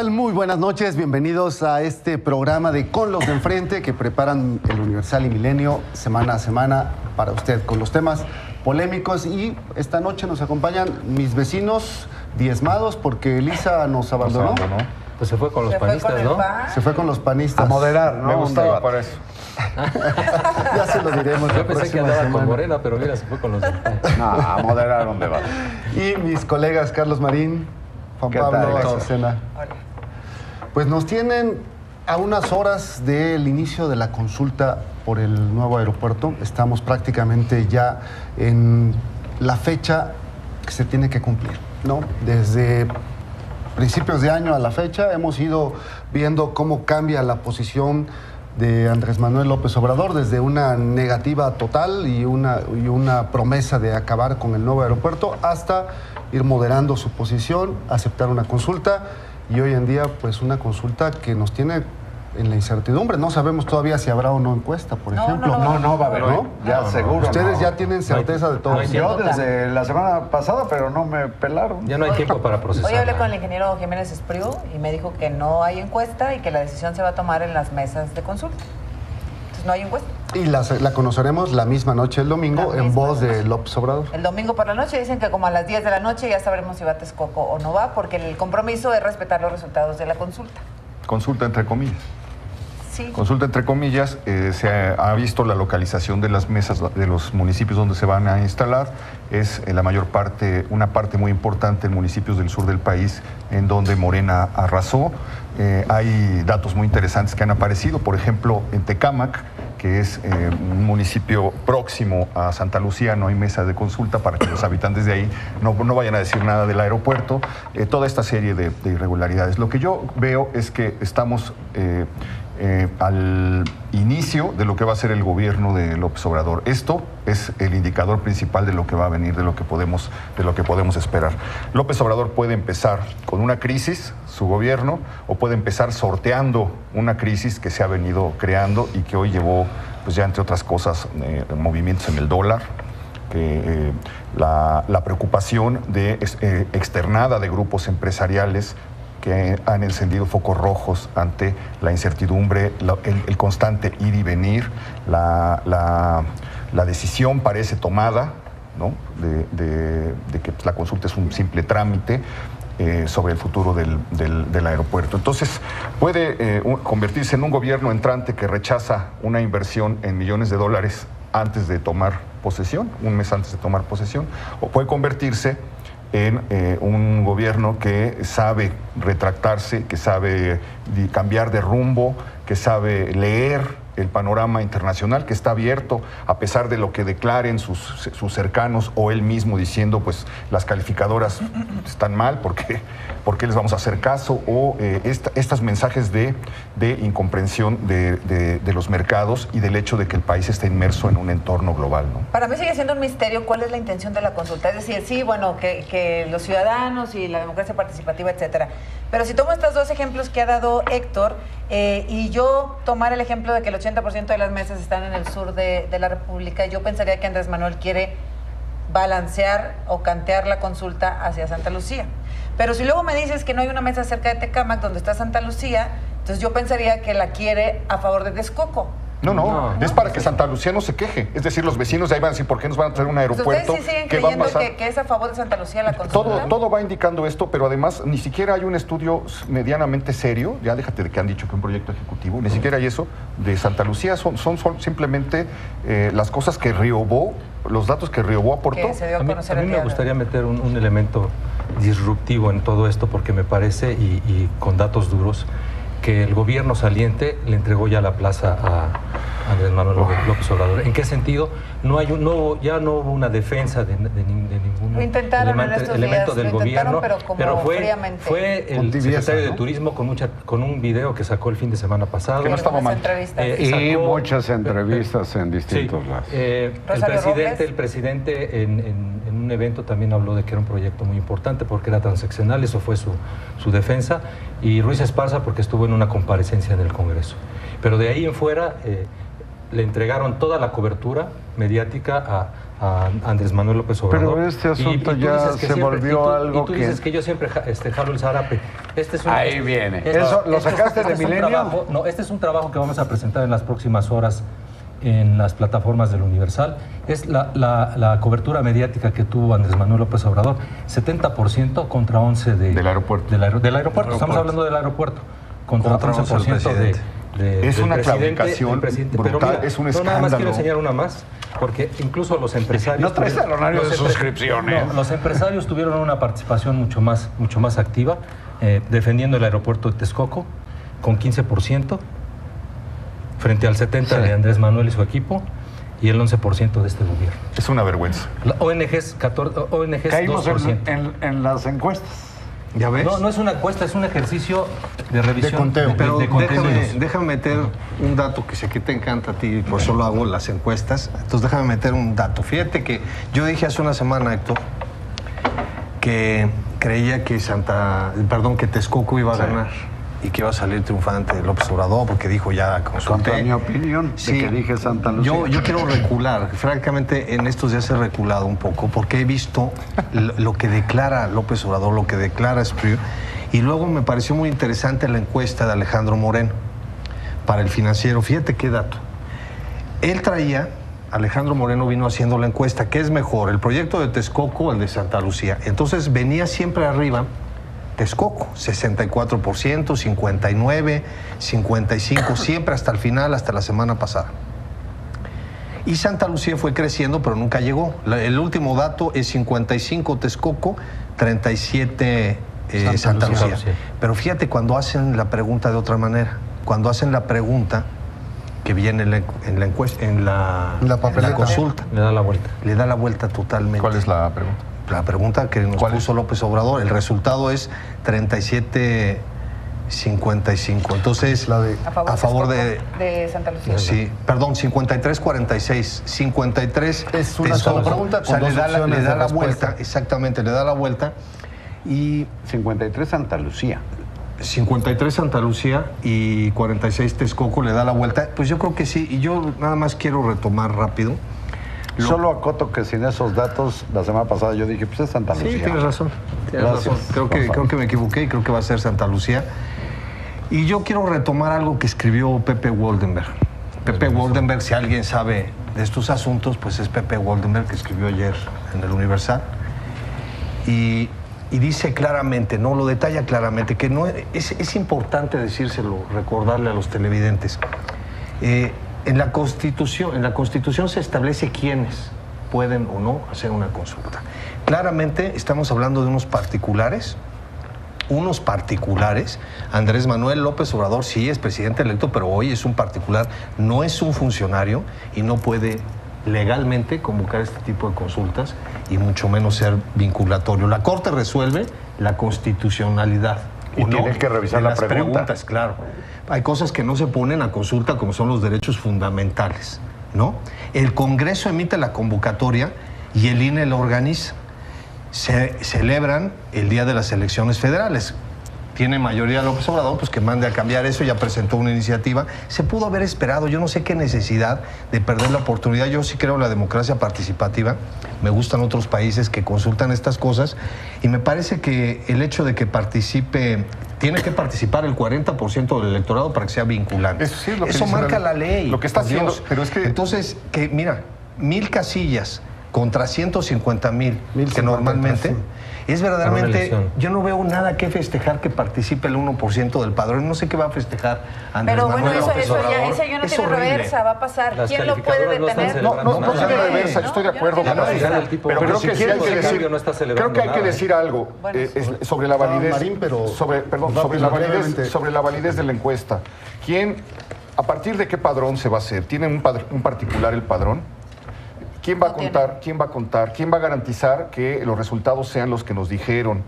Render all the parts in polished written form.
Muy buenas noches, bienvenidos a este programa de Con los de Enfrente que preparan el Universal y Milenio semana a semana para usted con los temas polémicos. Y esta noche nos acompañan mis vecinos diezmados porque Elisa nos abandonó. Pues se fue con los panistas, ¿no? Se fue con los panistas. A moderar, ¿no? Me gustaba para eso. Ya se lo diremos. Yo pensé que andaba con Morena, pero mira, se fue con los del PAN. No, a moderar, ¿dónde va? Y mis colegas Carlos Marín, Juan Pablo Azucena. Pues nos tienen a unas horas del inicio de la consulta por el nuevo aeropuerto. Estamos prácticamente ya en la fecha que se tiene que cumplir, ¿no? Desde principios de año a la fecha hemos ido viendo cómo cambia la posición de Andrés Manuel López Obrador, desde una negativa total y una promesa de acabar con el nuevo aeropuerto hasta ir moderando su posición, aceptar una consulta. Y hoy en día, pues, una consulta que nos tiene en la incertidumbre. No sabemos todavía si habrá o no encuesta, por ejemplo. No va a haber, ¿no? Ya seguro. Ustedes ya tienen certeza de todo. Yo desde la semana pasada, pero no me pelaron. Ya no hay tiempo para procesar. Hoy hablé con el ingeniero Jiménez Espriu y me dijo que no hay encuesta y que la decisión se va a tomar en las mesas de consulta. Entonces no hay encuesta. Y la conoceremos la misma noche el domingo en voz de López Obrador. El domingo por la noche dicen que como a las 10 de la noche ya sabremos si va a Texcoco o no va, porque el compromiso es respetar los resultados de la consulta. Consulta entre comillas. Sí. Consulta entre comillas, se ha visto la localización de las mesas de los municipios donde se van a instalar. Es la mayor parte, una parte muy importante en municipios del sur del país en donde Morena arrasó. Hay datos muy interesantes que han aparecido, por ejemplo, en Tecámac, que es un municipio próximo a Santa Lucía, no hay mesa de consulta para que los habitantes de ahí no vayan a decir nada del aeropuerto, toda esta serie de irregularidades. Lo que yo veo es que estamos al inicio de lo que va a ser el gobierno de López Obrador. Esto es el indicador principal de lo que va a venir, de lo que podemos esperar. López Obrador puede empezar con una crisis, su gobierno, o puede empezar sorteando una crisis que se ha venido creando y que hoy llevó, pues ya entre otras cosas, movimientos en el dólar, la preocupación externada de grupos empresariales que han encendido focos rojos ante la incertidumbre, el constante ir y venir, la decisión parece tomada, ¿no? de que la consulta es un simple trámite sobre el futuro del aeropuerto. Entonces, puede convertirse en un gobierno entrante que rechaza una inversión en millones de dólares antes de tomar posesión, un mes antes de tomar posesión, o puede convertirse en un gobierno que sabe retractarse, que sabe cambiar de rumbo, que sabe leer el panorama internacional, que está abierto a pesar de lo que declaren sus cercanos o él mismo diciendo, pues las calificadoras están mal, ¿por qué les vamos a hacer caso? O estos mensajes de incomprensión de los mercados y del hecho de que el país está inmerso en un entorno global, ¿no? Para mí sigue siendo un misterio cuál es la intención de la consulta. Es decir, sí, bueno, que los ciudadanos y la democracia participativa, etcétera. Pero si tomo estos dos ejemplos que ha dado Héctor, y yo tomar el ejemplo de que el 80% de las mesas están en el sur de la República, yo pensaría que Andrés Manuel quiere balancear o cantear la consulta hacia Santa Lucía. Pero si luego me dices que no hay una mesa cerca de Tecámac donde está Santa Lucía, entonces yo pensaría que la quiere a favor de Texcoco. No, es para que Santa Lucía no se queje. Es decir, los vecinos de ahí van a decir, ¿por qué nos van a traer un aeropuerto? ¿Ustedes sí siguen ¿Qué va a creyendo pasar? que es a favor de Santa Lucía la consulta? Todo va indicando esto, pero además ni siquiera hay un estudio medianamente serio, ya déjate de que han dicho que un proyecto ejecutivo, ni siquiera hay eso de Santa Lucía, son simplemente las cosas que Riobó, los datos que Riobó aportó. Que se dio a mí conocer me gustaría meter un elemento disruptivo en todo esto, porque me parece, y con datos duros, que el gobierno saliente le entregó ya la plaza a Andrés Manuel López Obrador. ¿En qué sentido? Ya no hubo una defensa de ningún elemento del gobierno, pero fue el secretario de Turismo con un video que sacó el fin de semana pasado. Que no estaba mal. Y muchas entrevistas en distintos lados. El presidente en un evento también habló de que era un proyecto muy importante porque era transaccional, eso fue su defensa, y Ruiz Esparza porque estuvo en una comparecencia en el Congreso. Pero de ahí en fuera le entregaron toda la cobertura mediática a Andrés Manuel López Obrador. Pero este asunto ya se volvió algo que... Y tú dices que yo siempre jalo el zarape. Ahí viene. ¿Eso lo sacaste de Milenio? No, este es un trabajo que vamos a presentar en las próximas horas en las plataformas del Universal. Es la cobertura mediática que tuvo Andrés Manuel López Obrador. 70% contra 11% del aeropuerto. Del aeropuerto. Estamos hablando del aeropuerto. Contra 11% es una claudicación brutal, pero mira, es un escándalo. Nada más quiero enseñar una más, porque incluso los empresarios... No traes el horario de suscripciones. No, los empresarios tuvieron una participación mucho más activa, defendiendo el aeropuerto de Texcoco, con 15%, frente al 70% de Andrés Manuel y su equipo, y el 11% de este gobierno. Es una vergüenza. La ONGs 2%. En las encuestas. ¿Ya ves? No es una encuesta, es un ejercicio de revisión. De conteo. Pero déjame meter un dato que sé que te encanta a ti, por eso lo hago las encuestas. Entonces déjame meter un dato. Fíjate que yo dije hace una semana, Héctor, que creía que que Texcoco iba a ganar y que iba a salir triunfante López Obrador, porque dijo ya consulté. Contra mi opinión, de que dije Santa Lucía. Yo quiero recular, francamente en estos días he reculado un poco, porque he visto lo que declara López Obrador, lo que declara Espriu, y luego me pareció muy interesante la encuesta de Alejandro Moreno para El Financiero. Fíjate qué dato. Alejandro Moreno vino haciendo la encuesta, ¿qué es mejor, el proyecto de Texcoco o el de Santa Lucía? Entonces venía siempre arriba Texcoco, 64%, 59%, 55%, siempre hasta el final, hasta la semana pasada. Y Santa Lucía fue creciendo, pero nunca llegó. El último dato es 55% Texcoco, 37% Santa Lucía. Pero fíjate cuando hacen la pregunta de otra manera, cuando hacen la pregunta que viene en la encuesta, en la consulta. Le da la vuelta. Le da la vuelta totalmente. ¿Cuál es la pregunta? La pregunta que nos puso López Obrador, el resultado es 37-55. Entonces, a favor de Santa Lucía. Sí, perdón, 53-46. 53 es una sola pregunta. O sea, le da la vuelta, exactamente, le da la vuelta. Y 53 Santa Lucía. 53 Santa Lucía y 46 Texcoco, le da la vuelta. Pues yo creo que sí, y yo nada más quiero retomar rápido. Solo acoto que sin esos datos, la semana pasada yo dije, pues es Santa Lucía. Sí, tienes razón. Creo que me equivoqué y creo que va a ser Santa Lucía. Y yo quiero retomar algo que escribió Pepe Woldenberg. Pepe Woldenberg, si alguien sabe de estos asuntos, pues es Pepe Woldenberg, que escribió ayer en el Universal. Y dice claramente, no lo detalla claramente, que no es importante decírselo, recordarle a los televidentes. En la Constitución se establece quiénes pueden o no hacer una consulta. Claramente estamos hablando de unos particulares. Andrés Manuel López Obrador sí es presidente electo, pero hoy es un particular, no es un funcionario y no puede legalmente convocar este tipo de consultas y mucho menos ser vinculatorio. La Corte resuelve la constitucionalidad. Y tienes que revisar las preguntas, claro. Hay cosas que no se ponen a consulta, como son los derechos fundamentales, ¿no? El Congreso emite la convocatoria y el INE lo organiza. Se celebran el día de las elecciones federales. Tiene mayoría López Obrador, pues que mande a cambiar eso, ya presentó una iniciativa. Se pudo haber esperado, yo no sé qué necesidad de perder la oportunidad. Yo sí creo en la democracia participativa, me gustan otros países que consultan estas cosas y me parece que el hecho de que tiene que participar el 40% del electorado para que sea vinculante. Eso marca la ley. Lo que está haciendo, pero es que... Entonces, mira, 1000 casillas contra 150,000 que normalmente, Es verdaderamente, yo no veo nada que festejar que participe el 1% del padrón. No sé qué va a festejar Andrés Pero bueno, Manuel López Obrador. eso ya no tiene reversa, va a pasar. Las ¿Quién lo puede detener? No tiene reversa, estoy de acuerdo con la pero creo que sí hay que decir, creo que hay que decir algo sobre la validez, sobre la validez de la encuesta. ¿A partir de qué padrón se va a hacer? ¿Tiene un particular el padrón? ¿Quién va a contar? ¿Quién va a contar? ¿Quién va a garantizar que los resultados sean los que nos dijeron?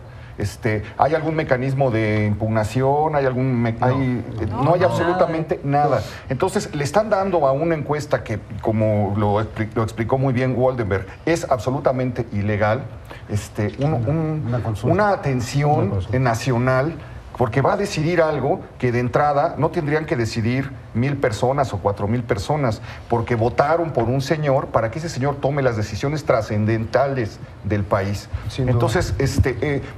¿Hay algún mecanismo de impugnación? No hay absolutamente nada. Entonces, le están dando a una encuesta que, como lo explicó muy bien Waldenberg, es absolutamente ilegal, una atención nacional, porque va a decidir algo que de entrada no tendrían que decidir 1,000 personas o 4,000 personas, porque votaron por un señor para que ese señor tome las decisiones trascendentales del país. Entonces,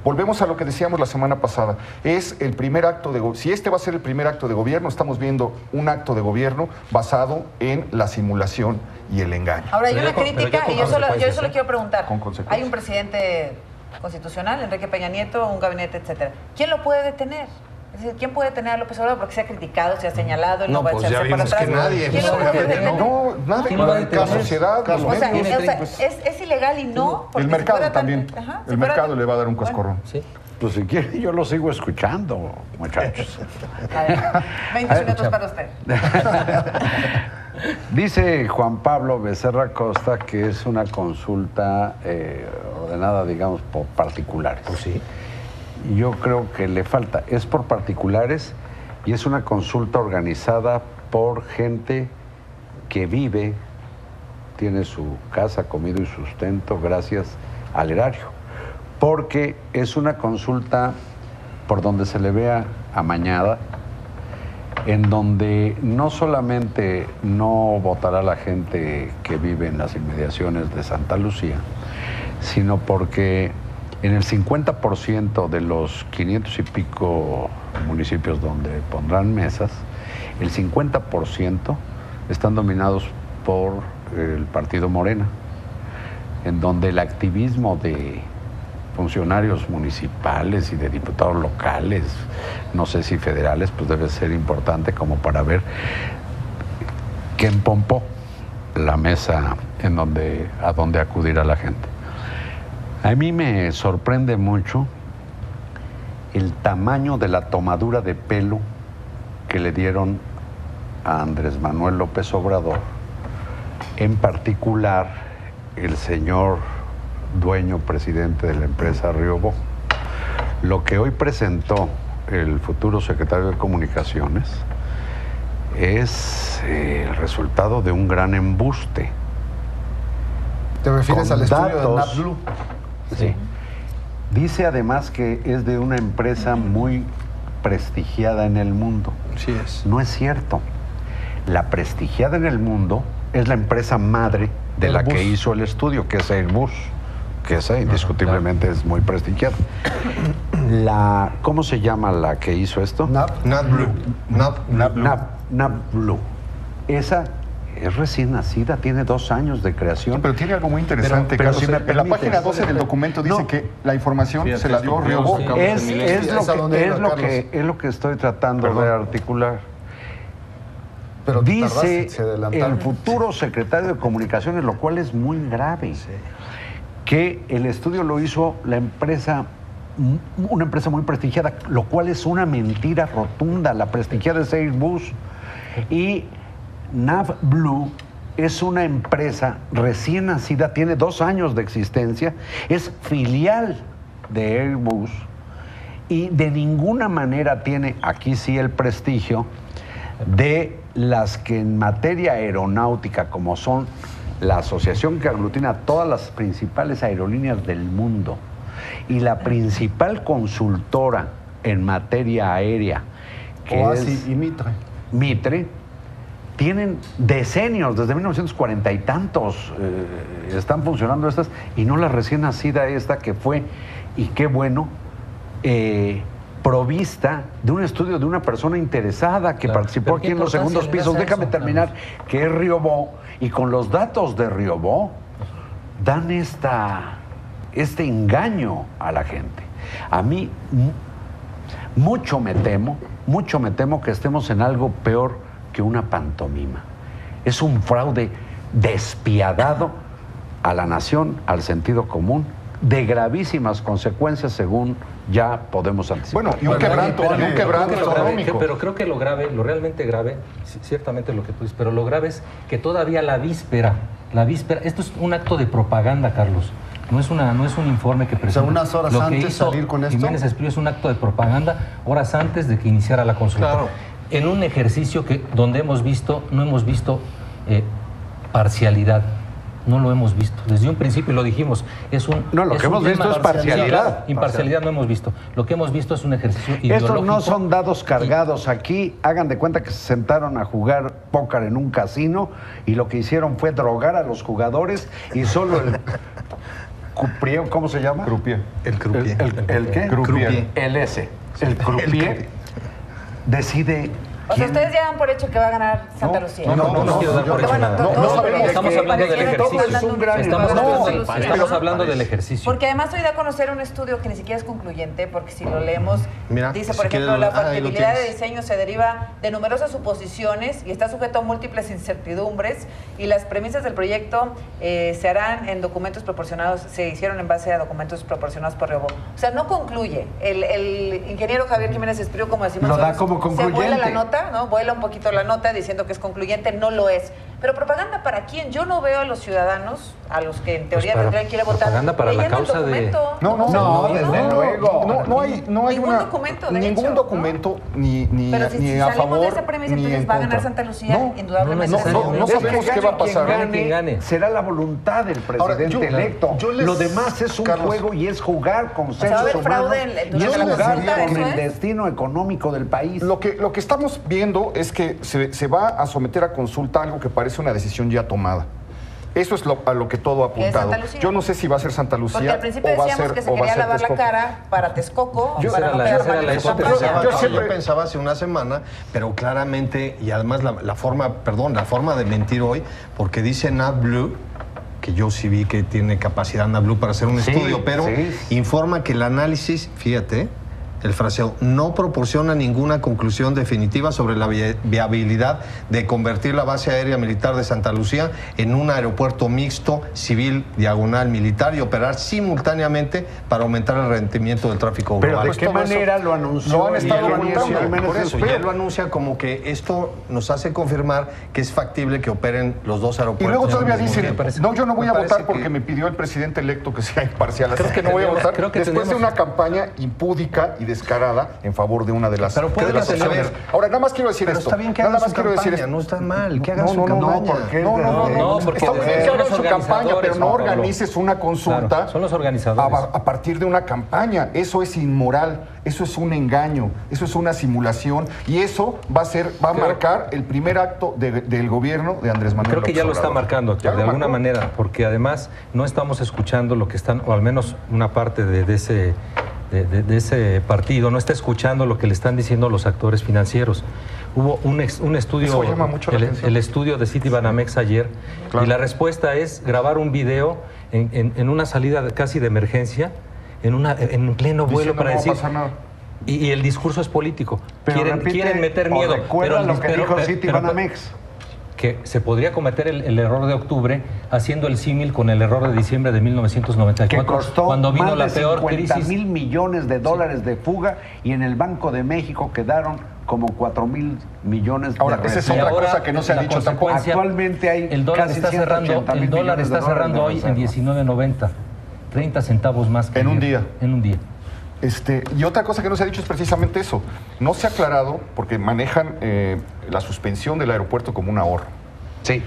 volvemos a lo que decíamos la semana pasada. Es el primer acto si este va a ser el primer acto de gobierno, estamos viendo un acto de gobierno basado en la simulación y el engaño. Ahora, hay una crítica, y yo solo quiero preguntar. Hay un presidente constitucional, Enrique Peña Nieto, un gabinete, etcétera. ¿Quién lo puede detener? Es decir, ¿quién puede detener a López Obrador porque se ha criticado, se ha señalado, no va a echarse para atrás? Nadie. ¿Quién lo puede detener? No, nadie. La sociedad, los medios. Es ilegal y no. El mercado también. El mercado le va a dar un coscorrón. Sí. Pues si quiere, yo lo sigo escuchando, muchachos. A ver, 20 minutos para usted. Dice Juan Pablo Becerra Costa que es una consulta ordenada, digamos, por particulares. Pues sí. Yo creo que le falta. Es por particulares y es una consulta organizada por gente que vive, tiene su casa, comida y sustento gracias al erario. Porque es una consulta por donde se le vea amañada, en donde no solamente no votará la gente que vive en las inmediaciones de Santa Lucía, sino porque en el 50% de los 500 y pico municipios donde pondrán mesas, el 50% están dominados por el partido Morena, en donde el activismo de funcionarios municipales y de diputados locales, no sé si federales, pues debe ser importante como para ver que empompó la mesa a donde acudirá la gente. A mí me sorprende mucho el tamaño de la tomadura de pelo que le dieron a Andrés Manuel López Obrador, en particular el señor dueño, presidente de la empresa Riobó. Lo que hoy presentó el futuro secretario de Comunicaciones es el resultado de un gran embuste. ¿Te refieres al estudio de NABLU? Sí. Dice además que es de una empresa muy prestigiada en el mundo. Sí es. No es cierto. La prestigiada en el mundo es la empresa madre de la que hizo el estudio, que es Airbus, que esa indiscutiblemente es muy prestigiada. ¿Cómo se llama la que hizo esto? NABLU. Esa es recién nacida, tiene 2 años de creación. Pero tiene algo muy interesante, pero Carlos. si me en la página 12 del documento dice que la información se la dio Riobó. Es lo que estoy tratando de articular. Pero dice el futuro secretario de Comunicaciones, lo cual es muy grave, que el estudio lo hizo una empresa muy prestigiada, lo cual es una mentira rotunda. La prestigiada es Airbus y NABLU es una empresa recién nacida, tiene 2 años de existencia, es filial de Airbus y de ninguna manera tiene, aquí sí, el prestigio de las que en materia aeronáutica, como son la asociación que aglutina todas las principales aerolíneas del mundo y la principal consultora en materia aérea, que OASI y Mitre, tienen decenios, desde 1940 y tantos están funcionando estas, y no la recién nacida esta que fue, y qué bueno, provista de un estudio de una persona interesada que participó aquí en los segundos pisos. Déjame terminar, que es Riobó, y con los datos de Riobó dan esta este engaño a la gente. A mí mucho me temo que estemos en algo peor que una pantomima. Es un fraude despiadado a la nación, al sentido común, de gravísimas consecuencias según ya podemos anticipar. Bueno, y un quebranto económico. Pero creo que lo grave, lo realmente grave, ciertamente lo que tú dices, pero lo grave es que todavía la víspera, esto es un acto de propaganda, Carlos. No es un informe que presenta. O sea, unas horas antes salir con esto. Jiménez Espriu es un acto de propaganda horas antes de que iniciara la consulta. Claro. En un ejercicio donde no hemos visto parcialidad. No lo hemos visto. Desde un principio lo dijimos. Lo que hemos visto es parcialidad. Imparcialidad no hemos visto. Lo que hemos visto es un ejercicio ideológico. Estos no son dados cargados. Aquí hagan de cuenta que se sentaron a jugar póker en un casino y lo que hicieron fue drogar a los jugadores y solo el croupier, ¿cómo se llama? Croupier. El croupier. ¿El qué? Croupier. El croupier decide. O sea, ustedes ya dan por hecho que va a ganar Santa Lucía. No quiero dar por hecho nada. Estamos hablando del ejercicio. Estamos hablando del ejercicio. Porque además hoy da a conocer un estudio que ni siquiera es concluyente, porque si lo leemos, Mira, dice, por si ejemplo, quieres, la factibilidad de tienes. diseño se deriva de numerosas suposiciones y está sujeto a múltiples incertidumbres, y las premisas del proyecto se harán en documentos proporcionados, se hicieron en base a documentos proporcionados por Rehoboth. O sea, no concluye. El ingeniero Javier Jiménez Espriu, como decimos Lo da nosotros, como concluyente. se vuela la nota, ¿no? Vuela un poquito la nota diciendo que es concluyente, no lo es. Pero propaganda para quién? Yo no veo a los ciudadanos, a los que en teoría tendrían que ir a votar. Propaganda para la causa de... No, desde luego. No hay Ningún documento, de ningún hecho, documento ni Pero si a salimos favor de esa premisa, ni entonces en va a ganar contra. Santa Lucía, indudablemente. no sabemos qué va a pasar. Quien gane. Será la voluntad del presidente electo. Lo demás es un Carlos, juego y es jugar con va a seres haber humanos fraude y es durante la jugar consulta, con ¿eso el es? destino económico del país. Lo que estamos viendo es que se va a someter a consulta algo que parece una decisión ya tomada. Eso es a lo que todo ha ¿Qué es apuntado. Santa Lucía? Yo no sé si va a ser Santa Lucía. Porque al principio o va a decíamos ser, que se o va a quería ser lavar la Texcoco. cara para Texcoco, Esa para era no la- quedar esa era mal la en su hipótesis. campaña. Yo pensaba hace una semana, pero claramente, y además la forma de mentir hoy, porque dice NatBlue, que yo sí vi que tiene capacidad NatBlue para hacer un estudio, pero informa que el análisis, fíjate, el fraseo, no proporciona ninguna conclusión definitiva sobre la viabilidad de convertir la base aérea militar de Santa Lucía en un aeropuerto mixto, civil, diagonal, militar y operar simultáneamente para aumentar el rendimiento del tráfico Pero global. ¿de qué manera lo anunció? lo han estado el ocultando. Jiménez Por eso, y Espriu? él lo anuncia como que esto nos hace confirmar que es factible que operen los dos Y aeropuertos. luego todavía al mismo dicen, tiempo. no, yo no voy a Me parece votar porque que- me pidió el presidente electo que sea imparcial. Así Creo que que no voy a tendríamos- votar creo que después de tendríamos- una campaña impúdica y descarada en favor de una de las, Pero de pueden las hacer- opciones. Ahora, nada más quiero decir Pero esto. está bien que nada hagan más su quiero decir campaña, esto. no está mal, que hagan No, su no, no, campaña. ¿por qué? No, porque Está muy bien que son hagan los su campaña, pero organizadores, no Juan Pablo. organices una consulta Claro, son los organizadores. a partir de una campaña. Eso es inmoral, eso es un engaño, eso es una simulación y eso va a marcar el primer acto del gobierno de Andrés Manuel Creo que ya lo López está Obrador. marcando, Ya lo de alguna marcó. manera, porque además no estamos escuchando lo que están, o al menos una parte de ese partido, no está escuchando lo que le están diciendo los actores financieros. Hubo un estudio, Eso llama mucho la atención. el estudio de Citibanamex ayer, Claro. y la respuesta es grabar un video en una salida casi de emergencia, en pleno vuelo Diciendo, para no va a decir... pasar nada. Y el discurso es político. Pero repite, Quieren meter o miedo. recuerda lo que dijo pero- Citibanamex. que se podría cometer el error de octubre haciendo el símil con el error de diciembre de 1994, Que costó cuando vino más la de peor 50 crisis. mil millones de dólares de fuga y en el Banco de México quedaron como 4 mil millones Ahora, de esa es Y otra ahora, cosa que no se ha la dicho tampoco. consecuencia, Actualmente hay el dólar casi está cerrando, 180,000 el dólar millones de está cerrando dólares de hoy en reservas. 19.90, 30 centavos más que En un ayer. día. En un día. Y otra cosa que no se ha dicho es precisamente eso. No se ha aclarado porque manejan la suspensión del aeropuerto como un ahorro. Sí.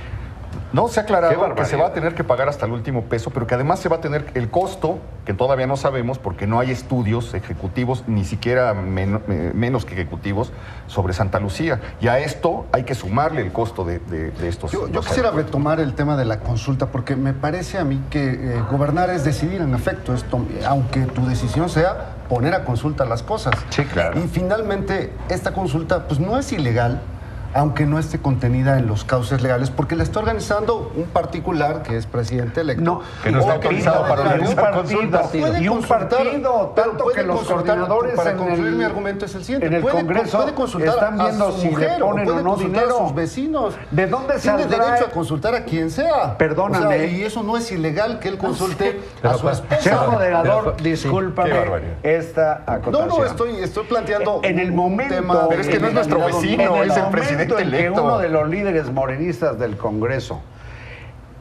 No se ha Qué aclarado barbaridad. que se va a tener que pagar hasta el último peso, pero que además se va a tener el costo, que todavía no sabemos porque no hay estudios ejecutivos, ni siquiera menos que ejecutivos, sobre Santa Lucía. Y a esto hay que sumarle el costo de estos. Yo dos quisiera aeropuertos. retomar el tema de la consulta porque me parece a mí que gobernar es decidir en efecto esto, aunque tu decisión sea poner a consulta las cosas. Sí, claro. Y finalmente esta consulta pues no es ilegal, aunque no esté contenida en los cauces legales, porque la está organizando un particular que es presidente electo. No, que no está autorizado para organizar consultas. Y un partido, tanto que los coordinadores para concluir mi argumento es el siguiente. en el Congreso puede consultar están viendo a su si mujer, le ponen puede o no consultar dinero. a sus vecinos. ¿De dónde tiene saldrá? derecho a consultar a quien sea. Perdóname. O sea, y eso no es ilegal que él consulte a su esposa. Señor moderador, Sí, discúlpame qué barbaridad. esta acotación. No, estoy planteando en el momento, un tema. Pero es que no es nuestro vecino, es el presidente en que electo. uno de los líderes morenistas del Congreso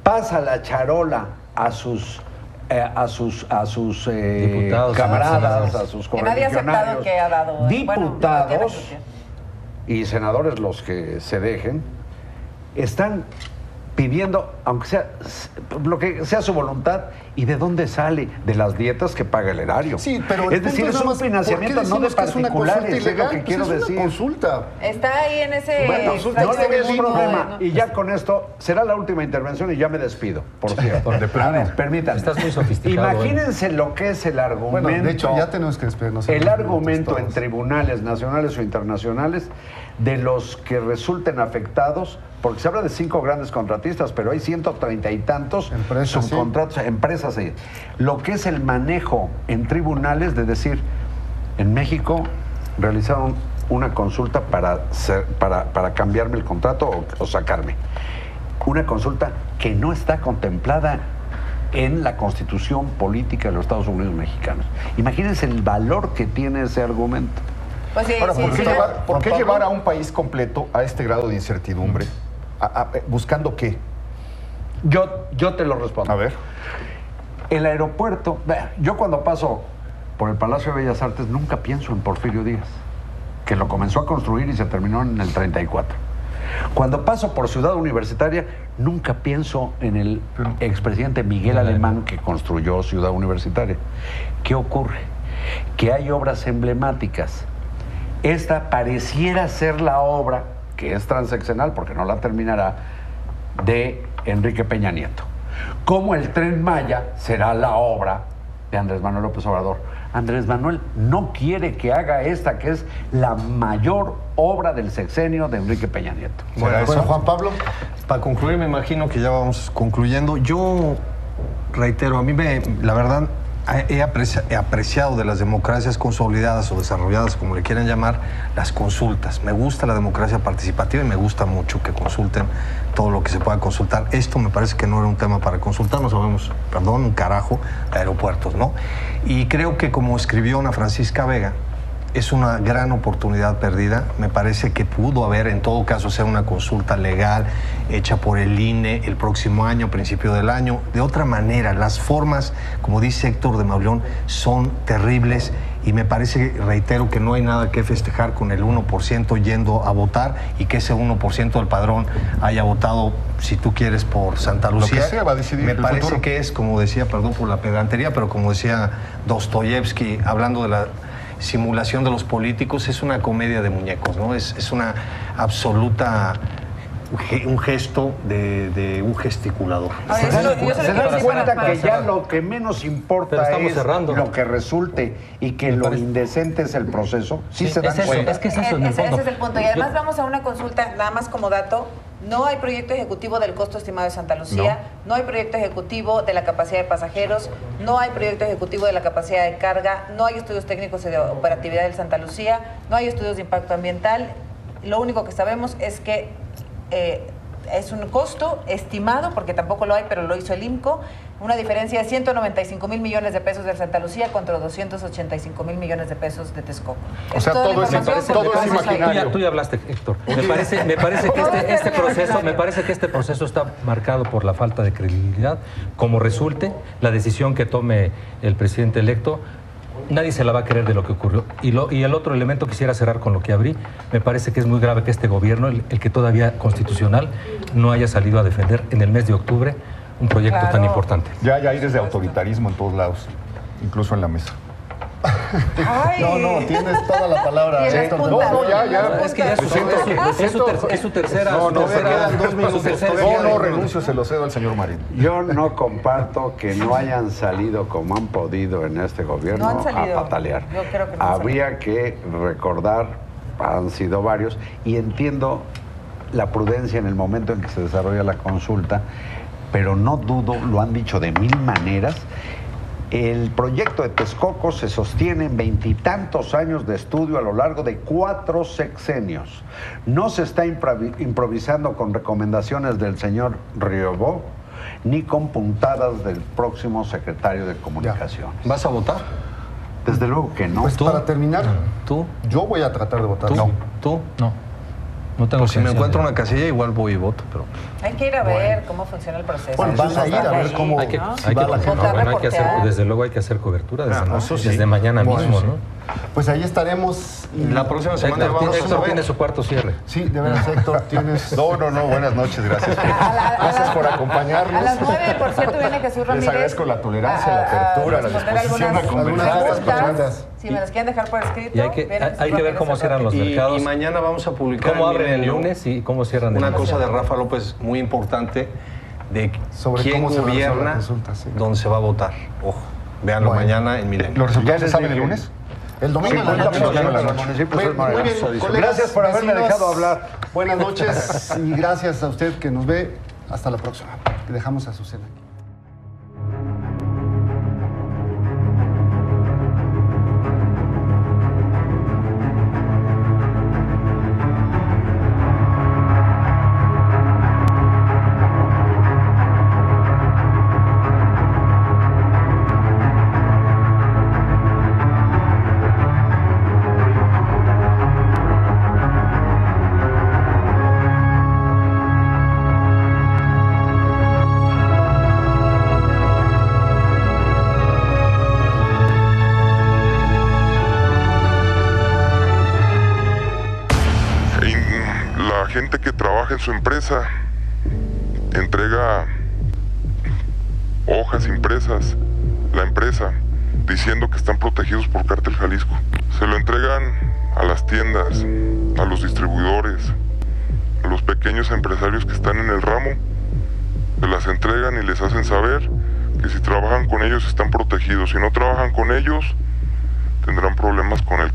pasa la charola a sus Diputados, camaradas, a sus Que nadie ha aceptado correligionarios, que ha dado. diputados y senadores, los que se dejen, están pidiendo, aunque sea lo que sea su voluntad, ¿y de dónde sale? De las dietas que paga el erario. Sí, pero el es decir, punto es un nada más, financiamiento ¿por qué no de decimos que es una consulta particulares, es lo ilegal? que Pues quiero es una decir. consulta. Está ahí en ese. Bueno, no le ves ritmo, problema. Y ya con esto será la última intervención y ya me despido, por cierto. De plano. A ver, permítanme. Estás muy sofisticado. Imagínense lo que es el argumento. Bueno, de hecho, ya tenemos que despedirnos. El argumento todos. en tribunales nacionales o internacionales de los que resulten afectados, porque se habla de 5 grandes contratistas, pero hay 130 y tantos Empresas, subcontratos, empresas. Sí. Lo que es el manejo en tribunales de decir, en México realizaron una consulta para cambiarme el contrato o sacarme. Una consulta que no está contemplada en la Constitución política de los Estados Unidos mexicanos. Imagínense el valor que tiene ese argumento. Pues sí, Ahora, sí, ¿por qué, sí. por qué llevar a un país completo a este grado de incertidumbre? ¿Buscando qué? Yo te lo respondo. A ver. El aeropuerto, yo cuando paso por el Palacio de Bellas Artes nunca pienso en Porfirio Díaz, que lo comenzó a construir y se terminó en el 34. Cuando paso por Ciudad Universitaria, nunca pienso en el expresidente Miguel Alemán, que construyó Ciudad Universitaria. ¿Qué ocurre? Que hay obras emblemáticas. Esta pareciera ser la obra, que es transeccional porque no la terminará, de Enrique Peña Nieto. Como el Tren Maya será la obra de Andrés Manuel López Obrador. Andrés Manuel no quiere que haga esta, que es la mayor obra del sexenio de Enrique Peña Nieto. Bueno, Juan Pablo. Para concluir, me imagino que ya vamos concluyendo. Yo reitero, a mí la verdad, he apreciado de las democracias consolidadas o desarrolladas, como le quieran llamar, las consultas. Me gusta la democracia participativa y me gusta mucho que consulten todo lo que se pueda consultar. Esto me parece que no era un tema para consultar, no sabemos, perdón, un carajo, de aeropuertos, ¿no? Y creo que, como escribió Ana Francisca Vega, es una gran oportunidad perdida. Me parece que pudo haber, en todo caso, ser una consulta legal hecha por el INE el próximo año, principio del año. De otra manera, las formas, como dice Héctor de Mauleón, son terribles y me parece, reitero, que no hay nada que festejar con el 1% yendo a votar y que ese 1% del padrón haya votado, si tú quieres, por Santa Lucía. Lo que sea va a decidir Me el parece futuro. que es, como decía, perdón por la pedantería, pero como decía Dostoyevsky, hablando de la simulación de los políticos, es una comedia de muñecos, ¿no? Es una absoluta, un gesto de un gesticulador. Ahora, ¿Se dan, yo se se lo dan quiero cuenta decir que para- ya lo que menos importa Pero estamos es cerrando. lo que resulte y que lo indecente es el proceso? Sí, se dan es eso, cuenta. es que es eso en el Ese fondo. es el punto. Y además vamos a una consulta, nada más como dato, no hay proyecto ejecutivo del costo estimado de Santa Lucía, no hay proyecto ejecutivo de la capacidad de pasajeros, no hay proyecto ejecutivo de la capacidad de carga, no hay estudios técnicos de operatividad del Santa Lucía, no hay estudios de impacto ambiental. Lo único que sabemos es que es un costo estimado, porque tampoco lo hay, pero lo hizo el IMCO, una diferencia de 195,000 millones de pesos del Santa Lucía contra 285,000 millones de pesos de Texcoco. O sea, toda la todo es información, todo es porque vamos ahí. imaginario. Tú ya hablaste, Héctor. Me parece que este proceso está marcado por la falta de credibilidad. Como resulte, la decisión que tome el presidente electo, nadie se la va a creer de lo que ocurrió. Y el otro elemento, quisiera cerrar con lo que abrí, me parece que es muy grave que este gobierno, el que todavía constitucional, no haya salido a defender en el mes de octubre un proyecto Claro. tan importante. Ya hay desde autoritarismo en todos lados, incluso en la mesa. Ay. No, tienes toda la palabra. Tienes Héctor. punta. No, ya. Es que ya es su tercera. No, no, su tercera- quedan 2 minutos, su tercera- No, renuncio, se lo cedo al señor Marín. Yo no comparto que no hayan salido como han podido en este gobierno No han salido. a patalear. Yo creo que no han Habría que recordar, han sido varios, y entiendo la prudencia en el momento en que se desarrolla la consulta, pero no dudo, lo han dicho de mil maneras, el proyecto de Texcoco se sostiene en 20 y tantos años de estudio a lo largo de 4 sexenios. No se está improvisando con recomendaciones del señor Riobó, ni con puntadas del próximo secretario de Comunicaciones. ¿Vas a votar? Desde luego que no. Pues para terminar, ¿Tú? yo voy a tratar de votar. ¿Tú? No. ¿Tú? No tengo Pues si me intención encuentro de- una casilla, igual voy y voto, pero... Hay que ir a ver cómo funciona el proceso. Bueno, van a ir a ver cómo Hay que, ¿no? si hay va que- la gente. bueno, hay que reportear. hacer, desde luego hay que hacer cobertura desde, eso sí. desde mañana Bueno, mismo, sí. ¿no? Pues ahí estaremos. Y La próxima semana Héctor, vamos a Héctor ver. tiene su cuarto cierre. Sí, de veras, Héctor, tienes. No, buenas noches, gracias. Gracias por acompañarnos. A las 9, por cierto, viene Jesús Ramírez. Les agradezco la tolerancia, la apertura, la responder disposición a algunas conversar de estas preguntas. preguntas. Si me las quieren dejar por escrito. Y hay que viene Jesús ver Ramírez cómo al cierran los ratito. mercados. Y mañana vamos a publicar ¿Cómo en abren el Milenio lunes y cómo cierran el una lunes? cosa de Rafa López muy importante de Sobre quién cómo se va a resolver la gobierna, consulta, sí. dónde se va a votar. Ojo, véanlo Bueno. mañana en Milenio. ¿Los resultados Ya se les saben el dije. lunes? El domingo en la 50% noche. de los municipios Muy es Morena. bien, colegas, Gracias por haberme vecinos, dejado hablar. Buenas noches y gracias a usted que nos ve. Hasta la próxima. Le dejamos a Azucena. La gente que trabaja en su empresa entrega hojas impresas, la empresa, diciendo que están protegidos por Cártel Jalisco. Se lo entregan a las tiendas, a los distribuidores, a los pequeños empresarios que están en el ramo. Se las entregan y les hacen saber que si trabajan con ellos están protegidos. Si no trabajan con ellos, tendrán problemas con el